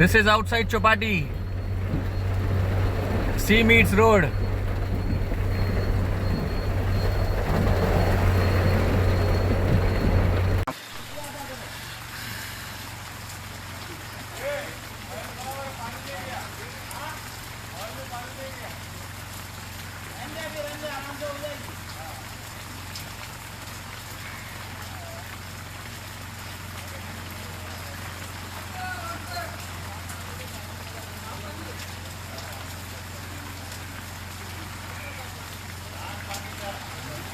This is outside Chopati. Sea meets road.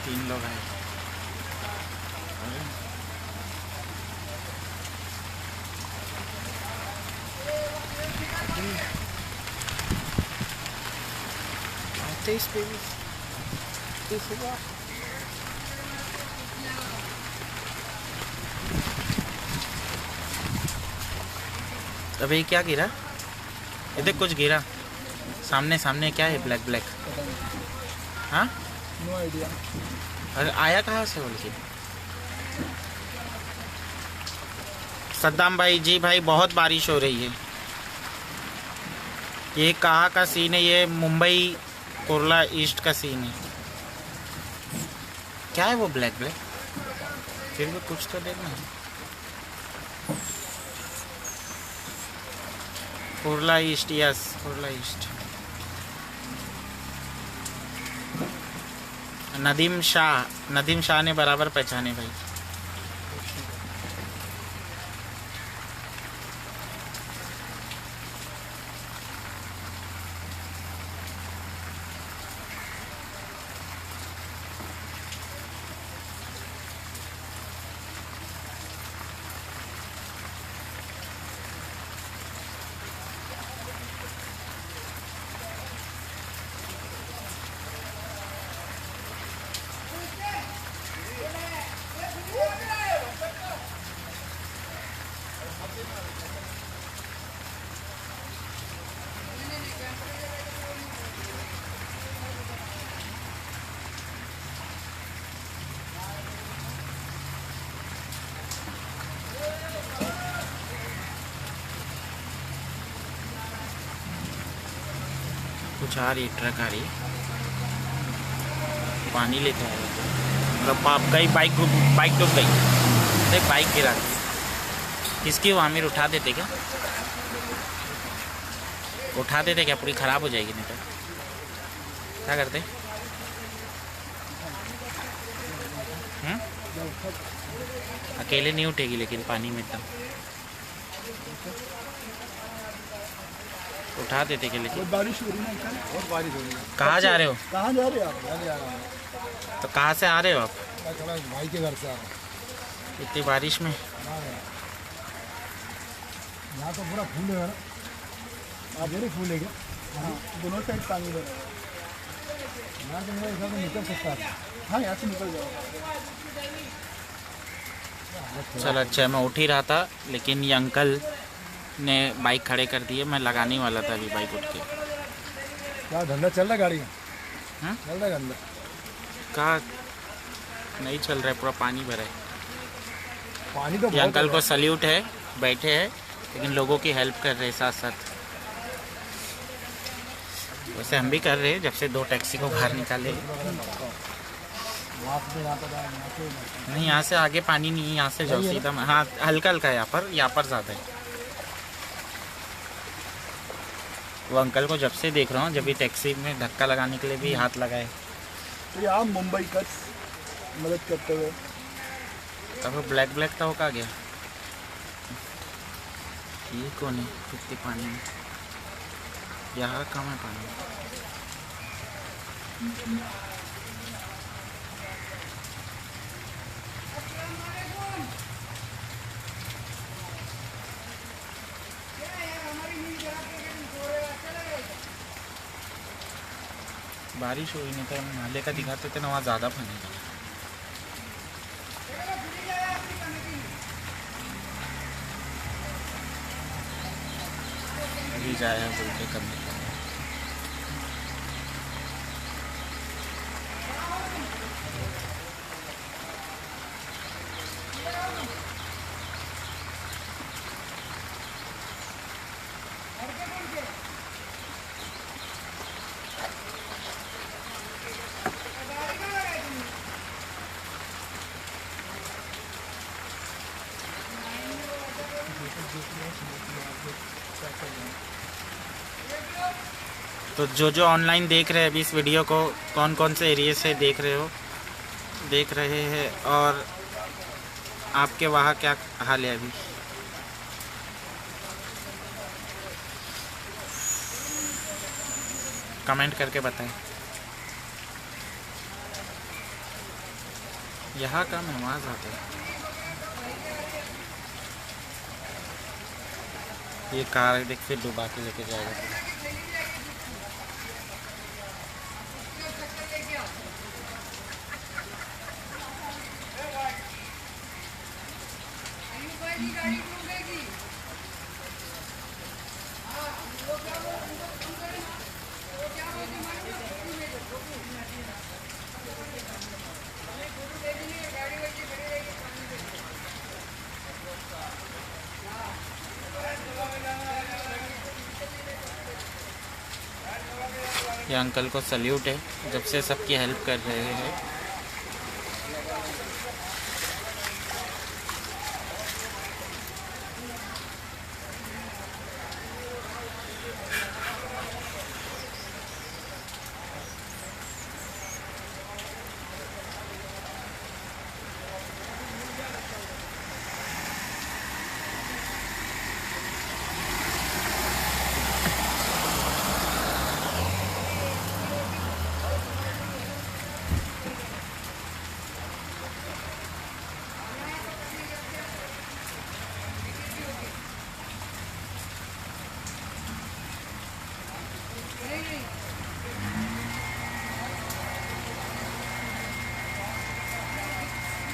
तीन लोग हैं। अबे क्या गिरा? इधर कुछ गिरा सामने सामने। क्या है ब्लैक ब्लैक? हाँ नो आइडिया। अरे आया कहाँ से बोल के? सद्दाम भाई जी भाई बहुत बारिश हो रही है। ये कहाँ का सीन है? ये मुंबई कुर्ला ईस्ट का सीन है। क्या है वो ब्लैक ब्लैक? फिर भी कुछ तो देखना। Kurla east, yes Kurla east. Nadeem Shah ने बराबर पहचाने भाई। कुछ आ रही ट्रक आ रही, पानी लेते हैं। मतलब आप गई बाइक डूब गई। अरे बाइक गिरा दी। किसकी? वो आमिर उठा देते क्या? उठा देते क्या? पूरी ख़राब हो जाएगी नहीं तो क्या करते? अकेले नहीं उठेगी लेकिन पानी में एकदम उठा देते क्या? लेकिन बारिश हो रही है, बहुत बारिश हो रही है। कहाँ जा रहे हो? कहाँ जा रहे हो आप? घर जा रहा हूँ। तो कहाँ से आ रहे हो आप? मैं थोड़ा भाई के घर से आ रहा हूँ। इतनी बारिश में? यहाँ तो पूरा फूल है ना। आप जरूर फूल है क्या? हाँ, दोनों साइड पानी है। यहाँ से मेरे हिसाब से निकल सकता है। हाँ, यहाँ से निकल जाओ। चलो अच्छा, मैं उठ ही रहा था लेकिन ये अंकल ने बाइक खड़े कर दिए। मैं लगाने वाला था अभी बाइक उठ के। क्या धंधा चल रहा है गाड़ी का? हाँ? चल रहा है धंधा? कहाँ नहीं चल रहा है, पूरा पानी भरा है। पानी तो ये अंकल को सल्यूट है, बैठे हैं लेकिन लोगों की हेल्प कर रहे हैं साथ साथ। वैसे हम भी कर रहे हैं जब से 2 टैक्सी को बाहर निकाले। नहीं यहाँ से आगे पानी नहीं है, यहाँ से जाओ सीधा। हाँ हल्का हल्का है यहाँ पर ज़्यादा है। वो अंकल को जब से देख रहा हूँ, जब भी टैक्सी में धक्का लगाने के लिए भी हाथ लगाए। तो आप मुंबई का मदद करते हुए तब ब्लैक ब्लैक था, वो कहाँ गया? ये कौन है कितने पानी में? यहाँ कम है पानी। बारिश हुई नहीं तो हम नाले का दिखाते थे ना, वहाँ ज़्यादा पानी था। अभी जाए बोल के कम। तो जो ऑनलाइन देख रहे हैं अभी इस वीडियो को, कौन कौन से एरिया से देख रहे हैं और आपके वहाँ क्या हाल है अभी? कमेंट करके बताएं। यहाँ का नमाज आता है। ये कार देख फिर डुबा के लेके जाएगा। ये अंकल को सल्यूट है, जब से सबकी हेल्प कर रहे हैं।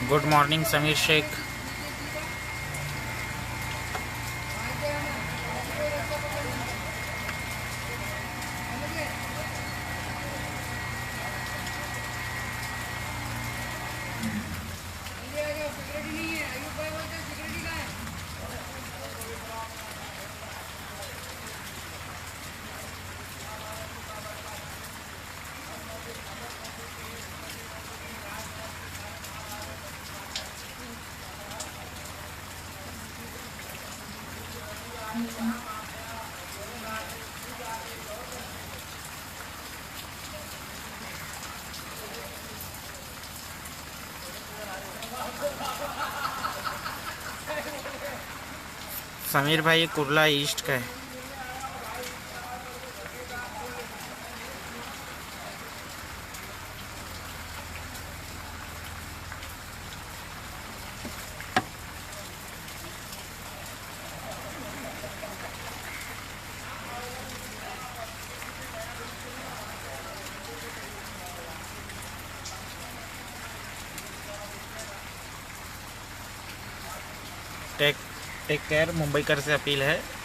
Good morning Sameer Shaikh. समीर भाई ये कुर्ला ईस्ट का है। टेक केयर मुंबईकर से अपील है।